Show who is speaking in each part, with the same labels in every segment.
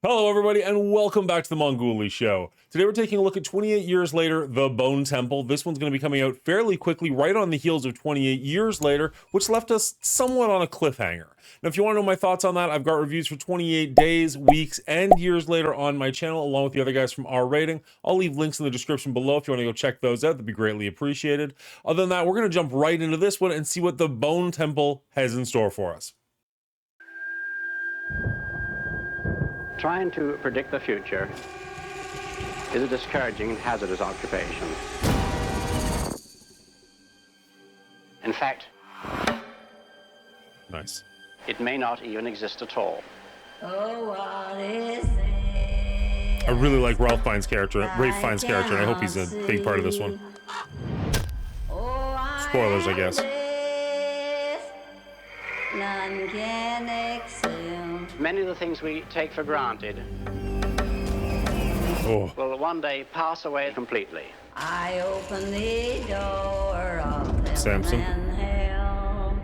Speaker 1: Hello, everybody, and welcome back to the Mongoolie Show. Today we're taking a look at 28 years later, The Bone Temple. This one's going to be coming out fairly quickly, right on the heels of 28 years later, which left us somewhat on a cliffhanger. Now, if you want to know my thoughts on that, I've got reviews for 28 days, weeks, and years later on my channel, along with the other guys from R Rating. I'll leave links in the description below if you want to go check those out. That'd be greatly appreciated. Other than that, we're going to jump right into this one and see what The Bone Temple has in store for us.
Speaker 2: Trying to predict the future is a discouraging and hazardous occupation. In fact,
Speaker 1: Nice.
Speaker 2: it may not even exist at all.
Speaker 3: Oh, what is it?
Speaker 1: I really like Ralph Fiennes' character, Ralph Fiennes' character, and I hope he's a big part of this one. Spoilers, I guess.
Speaker 3: None can excel.
Speaker 2: Many of the things we take for granted
Speaker 1: Oh,
Speaker 2: will one day pass away completely.
Speaker 3: I open the door of heaven
Speaker 1: Samson.
Speaker 3: and hell.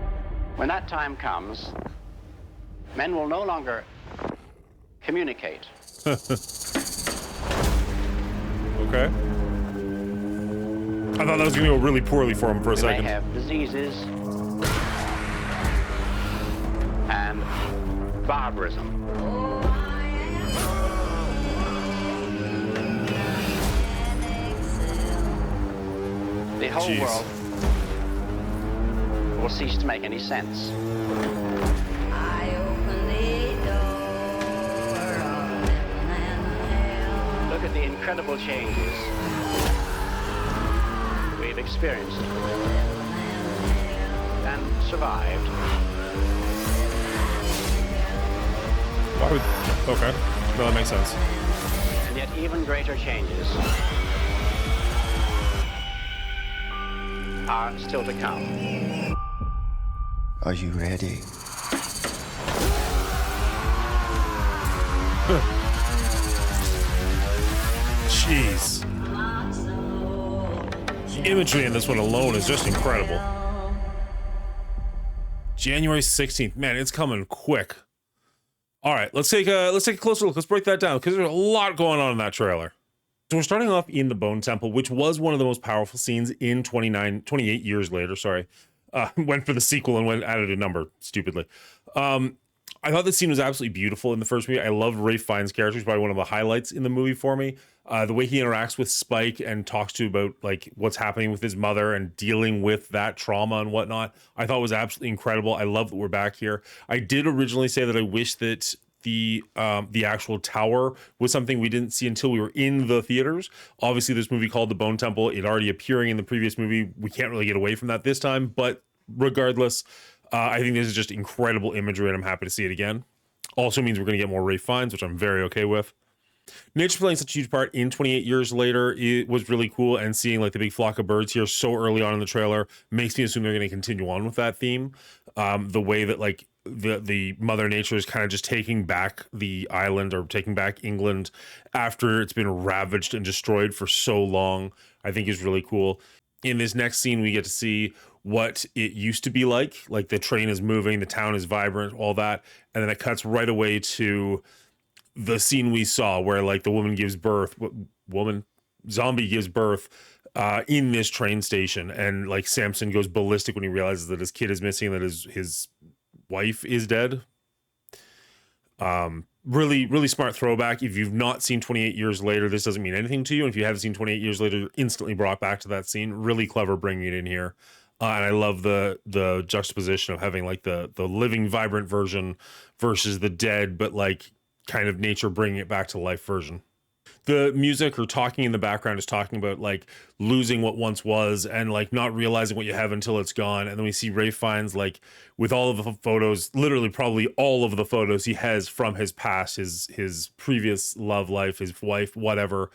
Speaker 2: When that time comes, men will no longer communicate.
Speaker 1: okay. I thought that was going to go really poorly for him for a
Speaker 2: We may
Speaker 1: second.
Speaker 2: have diseases and barbarism.
Speaker 3: Oh, I am
Speaker 2: The whole
Speaker 1: Jeez.
Speaker 2: world will cease to make any sense.
Speaker 3: I open the door of heaven and hell.
Speaker 2: Look at the incredible changes we've experienced and survived.
Speaker 1: Why would... Okay. No, that makes sense.
Speaker 2: And yet even greater changes are still to come.
Speaker 4: Are you ready?
Speaker 1: Jeez. The imagery in this one alone is just incredible. January 16th. Man, it's coming quick. All right, let's take a closer look. Let's break that down because there's a lot going on in that trailer. So we're starting off in the Bone Temple, which was one of the most powerful scenes in 28 years later. Sorry, went for the sequel and went added a number stupidly. I thought the scene was absolutely beautiful in the first movie. I loved Ralph Fiennes' character. He's probably one of the highlights in the movie for me. The way he interacts with Spike and talks to about like what's happening with his mother and dealing with that trauma and whatnot, I thought was absolutely incredible. I love that we're back here. I did originally say that I wish that the actual tower was something we didn't see until we were in the theaters. Obviously, this movie called The Bone Temple, it already appearing in the previous movie. We can't really get away from that this time, but regardless, I think this is just incredible imagery and I'm happy to see it again. Also means we're going to get more Ralph Fiennes, which I'm very okay with. Nature playing such a huge part in 28 years later, it was really cool, and seeing like the big flock of birds here so early on in the trailer makes me assume they're going to continue on with that theme. The way that like the Mother Nature is kind of just taking back the island or taking back England after it's been ravaged and destroyed for so long, I think is really cool. In this next scene, we get to see what it used to be like the train is moving, the town is vibrant, all that, and then it cuts right away to the scene we saw where like the woman gives birth, zombie gives birth in this train station, and like Samson goes ballistic when he realizes that his kid is missing, that his wife is dead. Really smart throwback. If you've not seen 28 years later, this doesn't mean anything to you, and if you have seen 28 years later, you're instantly brought back to that scene. Really clever bringing it in here. And I love the juxtaposition of having like the living vibrant version versus the dead but like kind of nature bringing it back to life version. The music or talking in the background is talking about like losing what once was and like not realizing what you have until it's gone. And then we see Ralph Fiennes like with all of the photos, literally probably all of the photos he has from his past, his previous love life, his wife, whatever,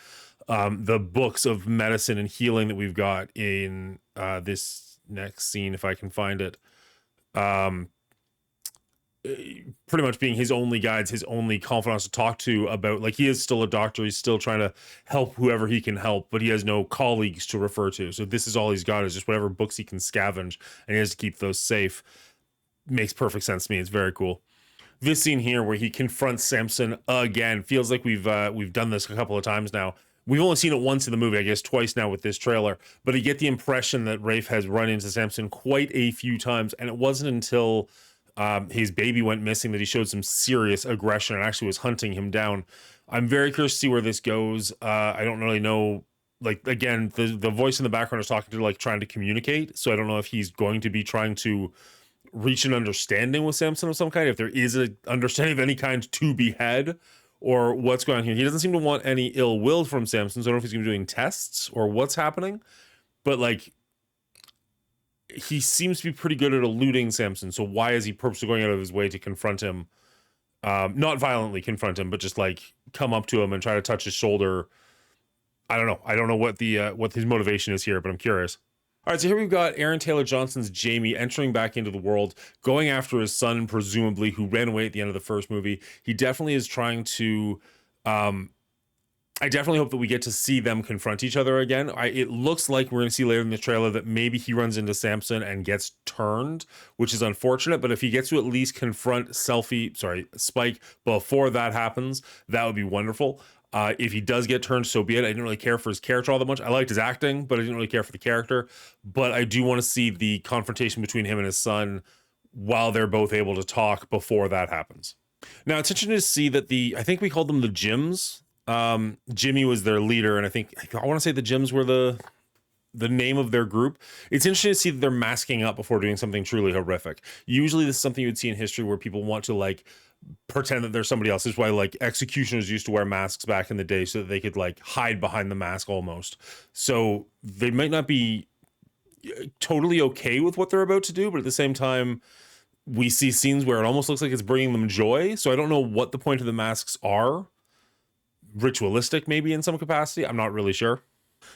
Speaker 1: the books of medicine and healing that we've got in this next scene, if I can find it. Pretty much being his only guides, his only confidants to talk to about, like, he is still a doctor, he's still trying to help whoever he can help, but he has no colleagues to refer to. So this is all he's got, is just whatever books he can scavenge, and he has to keep those safe. Makes perfect sense to me. It's very cool. This scene here where he confronts Samson again feels like we've done this a couple of times now. We've only seen it once in the movie, I guess twice now with this trailer, but I get the impression that Rafe has run into Samson quite a few times, and it wasn't until his baby went missing that he showed some serious aggression and actually was hunting him down. I'm very curious to see where this goes. I don't really know. Like, again, the voice in the background is talking to, like, trying to communicate, so I don't know if he's going to be trying to reach an understanding with Samson of some kind, if there is an understanding of any kind to be had, or what's going on here. He doesn't seem to want any ill will from Samson, so I don't know if he's going to be doing tests or what's happening, but like, he seems to be pretty good at eluding Samson, so why is he purposely going out of his way to confront him? Not violently confront him, but just like come up to him and try to touch his shoulder. I don't know. I don't know what his motivation is here, but I'm curious. All right, so here we've got Aaron Taylor Johnson's Jamie entering back into the world, going after his son, presumably, who ran away at the end of the first movie. He definitely is trying to... I definitely hope that we get to see them confront each other again. It looks like we're going to see later in the trailer that maybe he runs into Samson and gets turned, which is unfortunate. But if he gets to at least confront Spike before that happens, that would be wonderful. If he does get turned, so be it. I didn't really care for his character all that much. I liked his acting, but I didn't really care for the character. But I do want to see the confrontation between him and his son while they're both able to talk before that happens. Now, it's interesting to see that I think we called them the Jims. Jimmy was their leader, and I want to say the Jims were the name of their group. It's interesting to see that they're masking up before doing something truly horrific. Usually this is something you would see in history where people want to like pretend that they're somebody else. This is why like executioners used to wear masks back in the day so that they could like hide behind the mask almost. So they might not be totally okay with what they're about to do, but at the same time, we see scenes where it almost looks like it's bringing them joy. So I don't know what the point of the masks are. Ritualistic maybe in some capacity. I'm not really sure.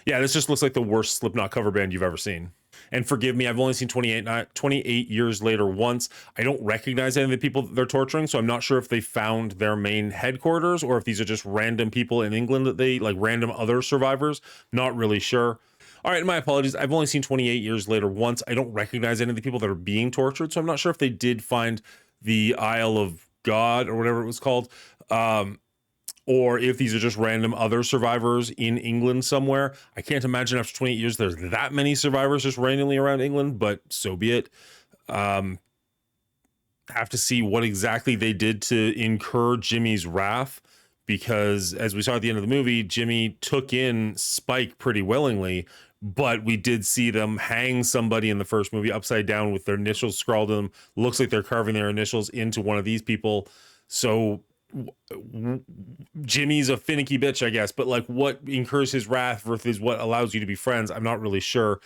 Speaker 1: Yeah, this just looks like the worst Slipknot cover band you've ever seen. And forgive me, I've only seen 28 years later once. I don't recognize any of the people that they're torturing, so I'm not sure if they found their main headquarters or if these are just random people in England that they, like random other survivors. Not really sure. All right, my apologies. I've only seen 28 years later once. I don't recognize any of the people that are being tortured, so I'm not sure if they did find the Isle of God or whatever it was called. Or if these are just random other survivors in England somewhere. I can't imagine after 28 years there's that many survivors just randomly around England, but so be it. Have to see what exactly they did to incur Jimmy's wrath, because as we saw at the end of the movie, Jimmy took in Spike pretty willingly, but we did see them hang somebody in the first movie upside down with their initials scrawled in them. Looks like they're carving their initials into one of these people. So Jimmy's a finicky bitch, I guess, but like what incurs his wrath versus what allows you to be friends, I'm not really sure.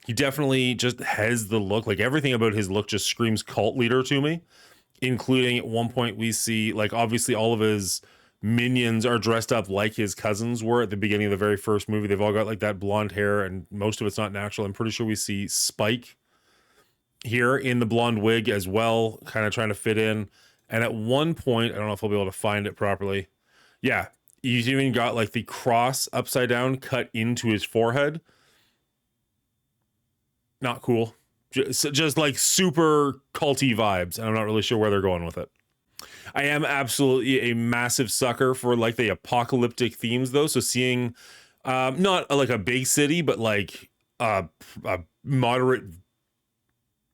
Speaker 1: He definitely just has the look, like everything about his look just screams cult leader to me, including at one point we see like obviously all of his minions are dressed up like his cousins were at the beginning of the very first movie. They've all got like that blonde hair and most of it's not natural. I'm pretty sure we see Spike here in the blonde wig as well, kind of trying to fit in. And at one point, I don't know if I'll be able to find it properly. Yeah, he's even got like the cross upside down cut into his forehead. Not cool. Just like super culty vibes. And I'm not really sure where they're going with it. I am absolutely a massive sucker for like the apocalyptic themes though. So seeing not like a big city, but like a moderate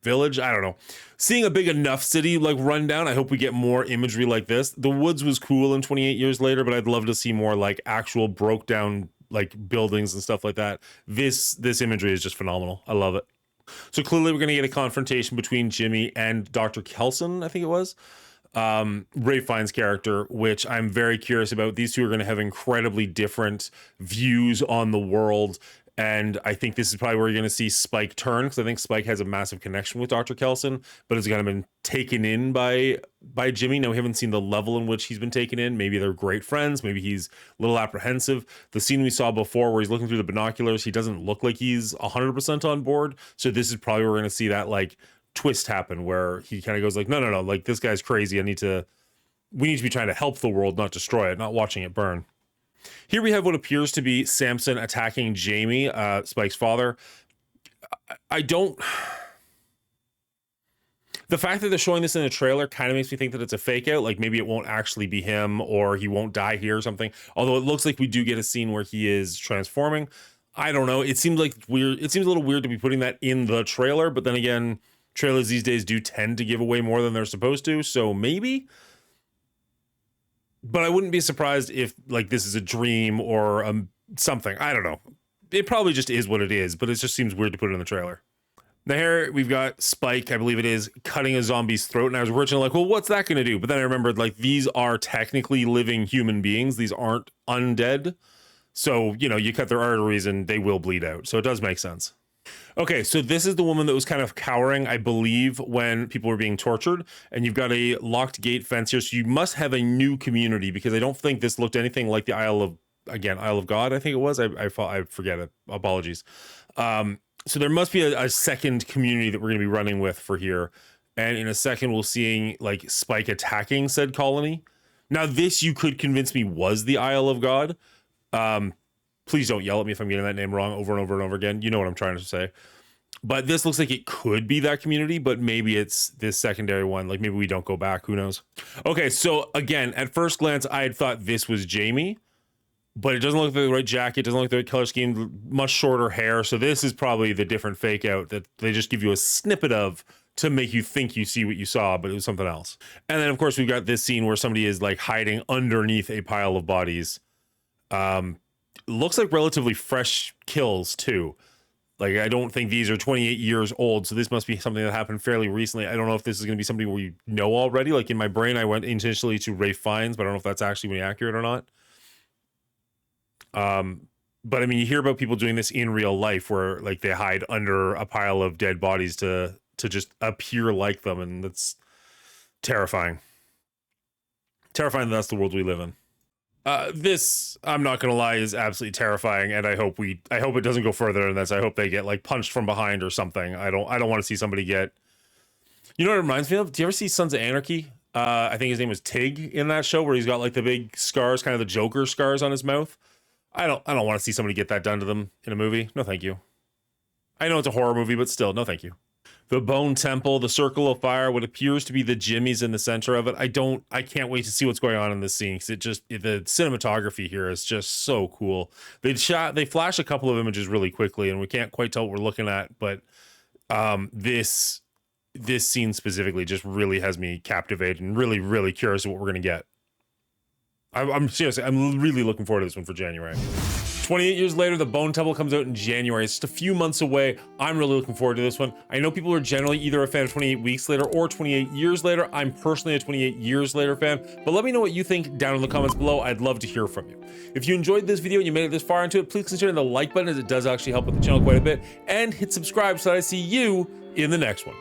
Speaker 1: village, I don't know, seeing a big enough city like run down. I hope we get more imagery like this. The Woods was cool in 28 years later, but I'd love to see more like actual broke down like buildings and stuff like that. This imagery is just phenomenal. I love it. So clearly we're going to get a confrontation between Jimmy and Dr. Kelson, I think it was, Ralph Fiennes' character, which I'm very curious about. These two are going to have incredibly different views on the world. And I think this is probably where you're going to see Spike turn, because I think Spike has a massive connection with Dr. Kelson, but has kind of been taken in by Jimmy. Now, we haven't seen the level in which he's been taken in. Maybe they're great friends. Maybe he's a little apprehensive. The scene we saw before where he's looking through the binoculars, he doesn't look like he's 100% on board. So this is probably where we're going to see that like twist happen where he kind of goes like, no, like this guy's crazy. We need to be trying to help the world, not destroy it, not watching it burn. Here we have what appears to be Samson attacking Jamie, Spike's father. The The fact that they're showing this in a trailer kind of makes me think that it's a fake out. Like maybe it won't actually be him, or he won't die here or something. Although it looks like we do get a scene where he is transforming. I don't know. It seems like weird. It seems a little weird to be putting that in the trailer, but then again, trailers these days do tend to give away more than they're supposed to. So maybe, but I wouldn't be surprised if like this is a dream or something. I don't know. It probably just is what it is, but it just seems weird to put it in the trailer. Now here we've got Spike, I believe it is, cutting a zombie's throat. And I was originally like, well, what's that going to do? But then I remembered like these are technically living human beings. These aren't undead. So, you know, you cut their arteries and they will bleed out. So it does make sense. Okay, so this is the woman that was kind of cowering, I believe, when people were being tortured. And you've got a locked gate fence here. So you must have a new community, because I don't think this looked anything like the Isle of God, I think it was. I forget it. Apologies. So there must be a second community that we're going to be running with for here. And in a second, we'll seeing like Spike attacking said colony. Now this, you could convince me was the Isle of God. Please don't yell at me if I'm getting that name wrong over and over and over again. You know what I'm trying to say. But this looks like it could be that community, but maybe it's this secondary one. Like maybe we don't go back. Who knows? Okay, so again, at first glance, I had thought this was Jamie, but it doesn't look like the right jacket. Doesn't look like the right color scheme. Much shorter hair. So this is probably the different fake out that they just give you a snippet of to make you think you see what you saw, but it was something else. And then of course we've got this scene where somebody is like hiding underneath a pile of bodies. Looks like relatively fresh kills too. Like I don't think these are 28 years old, so this must be something that happened fairly recently. I don't know if this is going to be something we know already. Like in my brain, I went intentionally to Ralph Fiennes, but I don't know if that's actually really accurate or not. But I mean, you hear about people doing this in real life, where like they hide under a pile of dead bodies to just appear like them, and that's terrifying. Terrifying that that's the world we live in. This, I'm not gonna lie, is absolutely terrifying, and I hope it doesn't go further than this. I hope they get like punched from behind or something. I don't want to see somebody get. You know what it reminds me of? Do you ever see Sons of Anarchy? I think his name was Tig in that show, where he's got like the big scars, kind of the Joker scars on his mouth. I don't want to see somebody get that done to them in a movie. No, thank you. I know it's a horror movie, but still, no, thank you. The Bone Temple, the Circle of Fire, what appears to be the Jimmys in the center of it. I can't wait to see what's going on in this scene, because the cinematography here is just so cool. They flash a couple of images really quickly, and we can't quite tell what we're looking at, but this scene specifically just really has me captivated and really, really curious of what we're gonna get. I'm seriously, I'm really looking forward to this one for January. 28 years later, the Bone Temple comes out in January. It's just a few months away. I'm really looking forward to this one. I know people are generally either a fan of 28 Weeks Later or 28 Years Later. I'm personally a 28 Years Later fan, but let me know what you think down in the comments below. I'd love to hear from you. If you enjoyed this video and you made it this far into it, please consider the like button, as it does actually help with the channel quite a bit, and hit subscribe so that I see you in the next one.